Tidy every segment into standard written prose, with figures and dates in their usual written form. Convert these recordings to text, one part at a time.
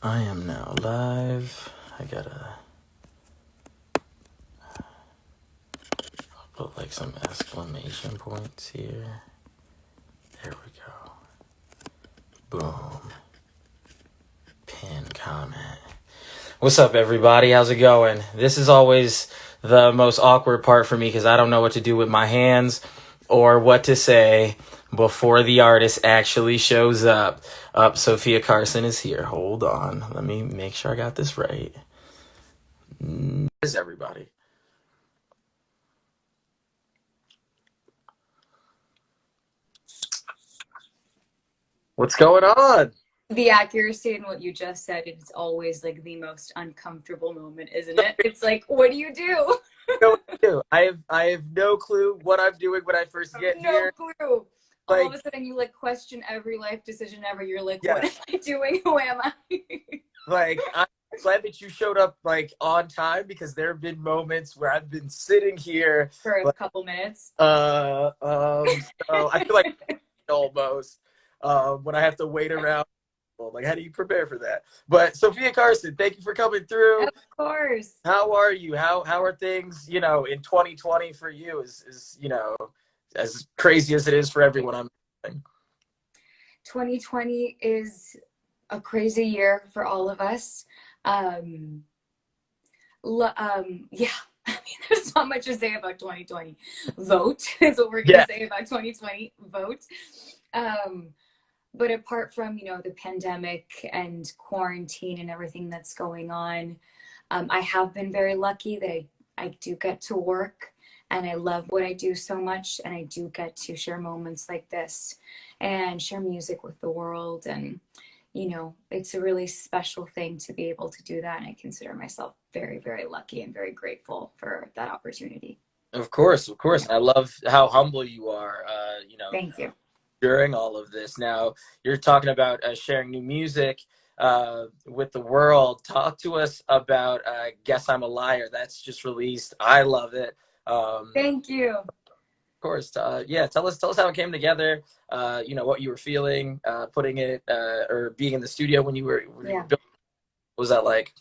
I am now live. I gotta put like some exclamation points here. There we go. Boom. Pin comment. What's up, everybody? How's it going? This is always the most awkward part for me because I don't know what to do with my hands or what to say before the artist actually shows up. Sofia Carson is here. Hold on. Let me make sure I got this right. Is everybody? What's going on? The accuracy in what you just said is always like the most uncomfortable moment, isn't it? It's like, what do you do? No clue. I have no clue what I'm doing when I first get No here. clue. All of Like, a sudden, you like question every life decision ever. You're like, yeah, what am I doing? Who am I? like I'm glad that you showed up like on time because there have been moments where I've been sitting here, For a like, couple minutes. so I feel like almost when I have to wait around. Well, like, how do you prepare for that? But Sofia Carson, thank you for coming through. Of course. How are you? How are things, in 2020 for you? Is as crazy as it is for everyone. 2020 is a crazy year for all of us. Yeah, I mean, there's not much to say about 2020. Vote is what we're Yeah. gonna say about 2020. Vote. But apart from the pandemic and quarantine and everything that's going on, I have been very lucky that I do get to work and I love what I do so much, and I do get to share moments like this and share music with the world. And it's a really special thing to be able to do that. And I consider myself very, very lucky and very grateful for that opportunity. Of course, of course. Yeah. I love how humble you are, Thank you. during all of this. Now, you're talking about sharing new music with the world. Talk to us about Guess I'm a Liar. That's just released. I love it. Of Thank you. course. Yeah, tell us how it came together. What you were feeling, putting it or being in the studio when you were Yeah. building. What was that like?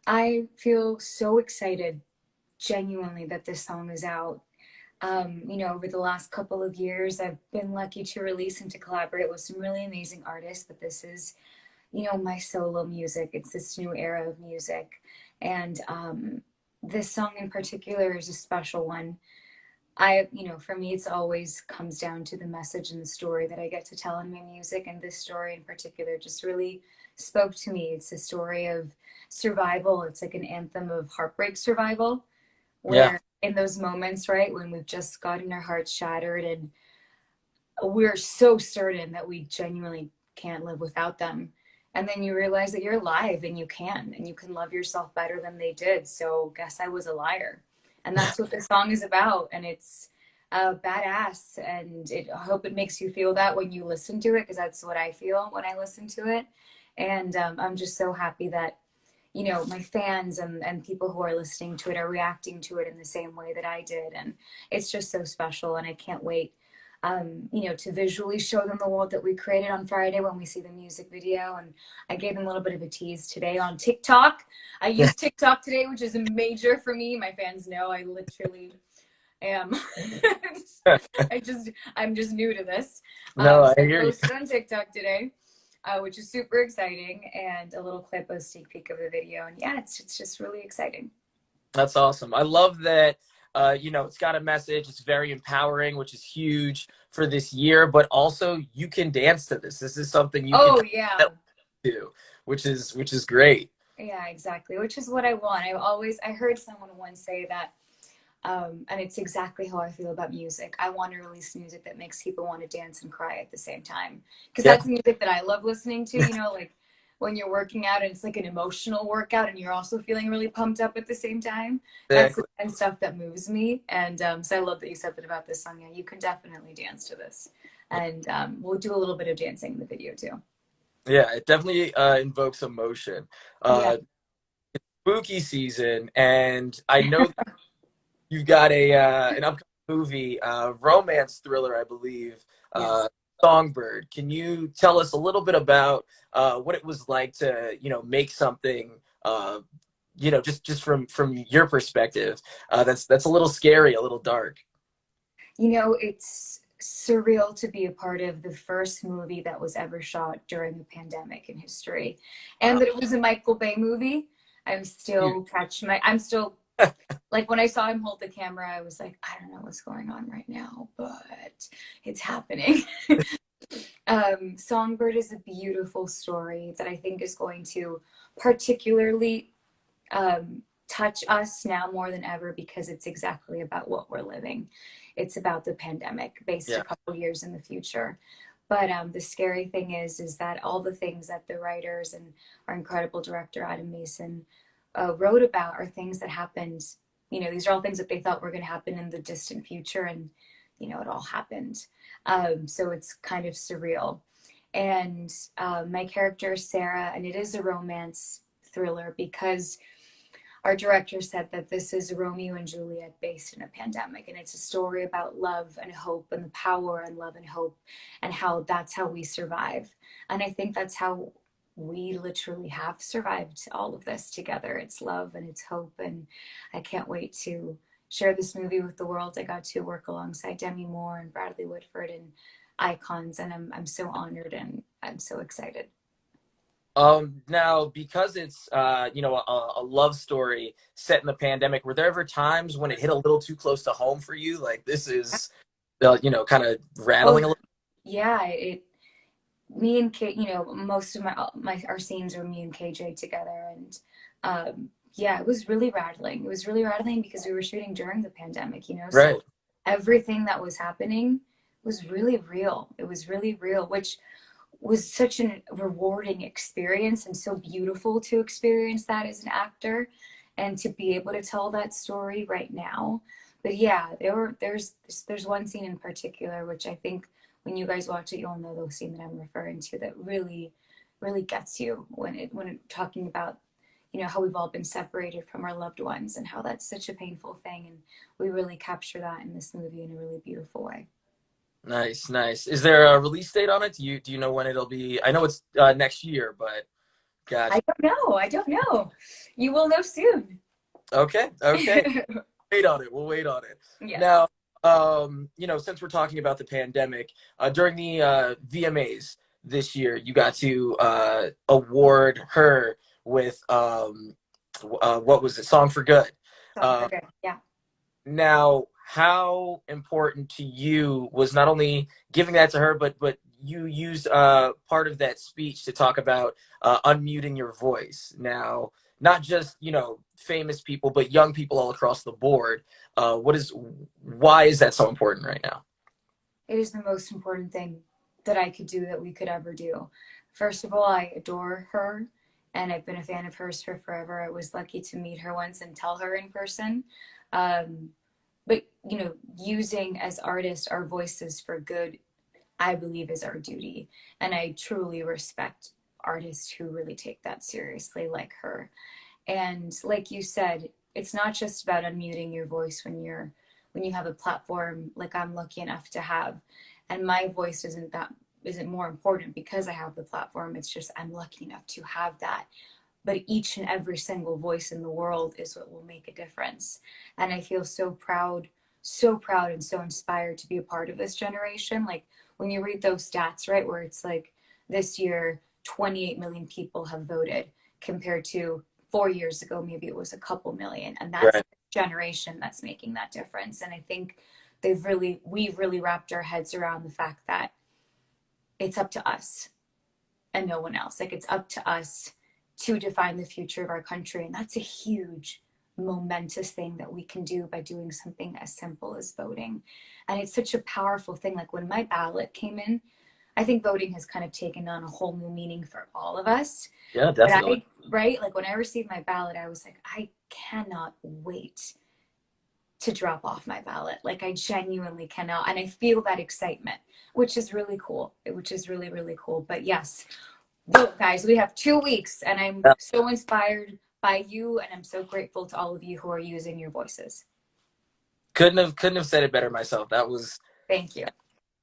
I feel so excited, genuinely, that this song is out. Over the last couple of years, I've been lucky to release and to collaborate with some really amazing artists, but this is, my solo music. It's this new era of music. And this song in particular is a special one. For me, it's always comes down to the message and the story that I get to tell in my music. And this story in particular just really spoke to me. It's a story of survival. It's like an anthem of heartbreak survival, Yeah, where in those moments, right, when we've just gotten our hearts shattered and we're so certain that we genuinely can't live without them. And then you realize that you're alive and you can love yourself better than they did. So guess I was a liar. And that's what this song is about. And it's badass. And I hope it makes you feel that when you listen to it, because that's what I feel when I listen to it. And I'm just so happy that my fans and people who are listening to it are reacting to it in the same way that I did. And it's just so special. And I can't wait, to visually show them the world that we created on Friday when we see the music video. And I gave them a little bit of a tease today on TikTok. I used TikTok today, which is a major for me. My fans know I literally am. I'm just new to this. no, I So I hear you. posted on TikTok today, which is super exciting, and a little clip, a sneak peek of the video. And yeah, it's just really exciting. That's awesome. I love that. It's got a message. It's very empowering, which is huge for this year. But also, you can dance to this. This is something you can Oh yeah. do, which is great. Yeah, exactly. Which is what I want. I heard someone once say that, and it's exactly how I feel about music. I want to release music that makes people want to dance and cry at the same time. Because Yeah, that's music that I love listening to, like when you're working out and it's like an emotional workout and you're also feeling really pumped up at the same time. That's the exactly. kind of stuff that moves me. And so I love that you said that about this song. Yeah, you can definitely dance to this. And we'll do a little bit of dancing in the video too. Yeah, it definitely invokes emotion. Yeah. Uh, Spooky season, and I know you've got an upcoming movie, romance thriller, I believe. Yes. Songbird. Can you tell us a little bit about what it was like to, make something, just from your perspective, that's a little scary, a little dark. It's surreal to be a part of the first movie that was ever shot during the pandemic in history. And Wow. that it was a Michael Bay movie. Huge. I'm still like, when I saw him hold the camera, I was like, I don't know what's going on right now, but it's happening. Songbird is a beautiful story that I think is going to particularly touch us now more than ever, because it's exactly about what we're living. It's about the pandemic based Yeah. a couple years in the future. But the scary thing is that all the things that the writers and our incredible director Adam Mason wrote about are things that happened. These are all things that they thought were going to happen in the distant future, and it all happened. So it's kind of surreal. And my character is Sarah, and it is a romance thriller because our director said that this is Romeo and Juliet based in a pandemic, and it's a story about love and hope, and the power and love and hope, and how that's how we survive. And I think that's how we literally have survived all of this together. It's love and it's hope, and I can't wait to share this movie with the world. I got to work alongside Demi Moore and Bradley Whitford and icons, and I'm so honored and I'm so excited. Now, because it's a love story set in the pandemic, were there ever times when it hit a little too close to home for you? Like, this is kind of Oh rattling a little. yeah, it me and Kate, most of my our scenes are me and KJ together, and yeah, it was really rattling. It was really rattling because we were shooting during the pandemic, Right. so everything that was happening was really real. It was really real, which was such a rewarding experience and so beautiful to experience that as an actor and to be able to tell that story right now. But yeah, there's one scene in particular which I think when you guys watch it you'll know the scene that I'm referring to, that really really gets you when talking about how we've all been separated from our loved ones and how that's such a painful thing, and we really capture that in this movie in a really beautiful way. Nice, nice. Is there a release date on it? Do you know when it'll be? I know it's next year, but I gotcha. don't know. I don't know. You will know soon. Okay, okay. Wait on it. We'll wait on it. Yes. Now, since we're talking about the pandemic, during the VMAs this year, you got to award her with what was it? Song for Good. Song for Uh, good. Yeah. Now, how important to you was not only giving that to her, but you used part of that speech to talk about unmuting your voice. Now, not just famous people, but young people all across the board. Why is that so important right now? It is the most important thing that I could do, that we could ever do. First of all, I adore her and I've been a fan of hers for forever. I was lucky to meet her once and tell her in person. Um, but, using as artists our voices for good, I believe is our duty. And I truly respect artists who really take that seriously, like her. And like you said, it's not just about unmuting your voice when you have a platform like I'm lucky enough to have. And my voice isn't more important because I have the platform. It's just I'm lucky enough to have that. But each and every single voice in the world is what will make a difference. And I feel so proud and so inspired to be a part of this generation. Like when you read those stats, right, where it's like this year 28 million people have voted compared to 4 years ago maybe it was a couple million, and that's Right. the generation that's making that difference. And I think we've really wrapped our heads around the fact that it's up to us and no one else. Like it's up to us to define the future of our country, and that's a huge momentous thing that we can do by doing something as simple as voting. And it's such a powerful thing. Like when my ballot came in, I think voting has kind of taken on a whole new meaning for all of us. Yeah, But definitely. right, like when I received my ballot, I was like, I cannot wait to drop off my ballot. Like I genuinely cannot. And I feel that excitement, which is really cool. Which is really, really cool. But yes, vote, guys. We have 2 weeks, and I'm Yeah. so inspired by you, and I'm so grateful to all of you who are using your voices. Couldn't have said it better myself. That was Thank you.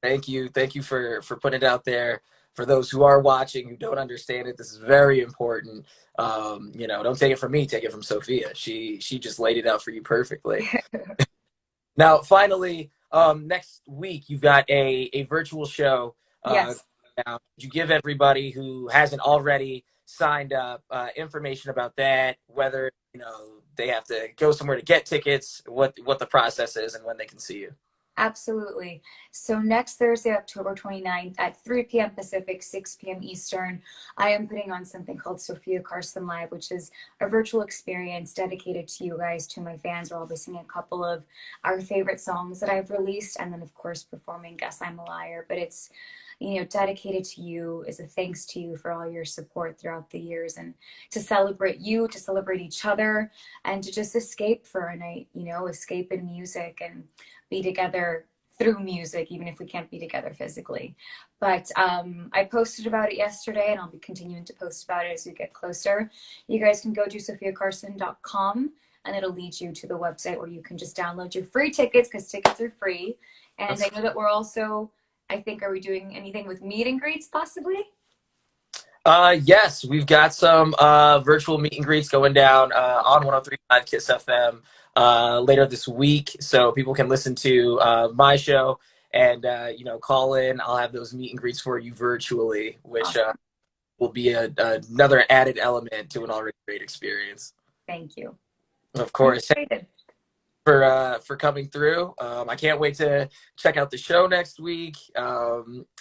Thank you. Thank you for putting it out there. For those who are watching who don't understand it, this is very important. Don't take it from me, take it from Sophia. She just laid it out for you perfectly. Now, finally, next week you've got a virtual show. Yes. Now, you give everybody who hasn't already signed up information about that, whether they have to go somewhere to get tickets, what the process is, and when they can see you. Absolutely. So next Thursday, October 29th at 3 p.m. Pacific, 6 p.m. Eastern, I am putting on something called Sofia Carson Live, which is a virtual experience dedicated to you guys, to my fans, where I'll be singing a couple of our favorite songs that I've released, and then of course performing Guess I'm a Liar. But it's dedicated to you, as a thanks to you for all your support throughout the years, and to celebrate you, to celebrate each other, and to just escape for a night, escape in music and be together through music, even if we can't be together physically. But I posted about it yesterday, and I'll be continuing to post about it as we get closer. You guys can go to sofiacarson.com, and it'll lead you to the website where you can just download your free tickets, because tickets are free. And I know that we're also, are we doing anything with meet and greets possibly? Yes, we've got some virtual meet and greets going down on 103.5 Kiss FM later this week, so people can listen to my show and call in. I'll have those meet and greets for you virtually, which Awesome. will be another added element to an already great experience. Thank you. Of course. For coming through. I can't wait to check out the show next week.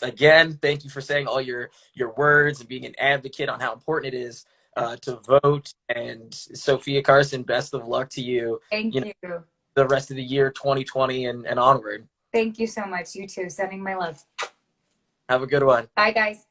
Again, thank you for saying all your words and being an advocate on how important it is to vote. And Sofia Carson, best of luck to you. Thank you. The rest of the year 2020 and onward. Thank you so much. You too. Sending my love. Have a good one. Bye, guys.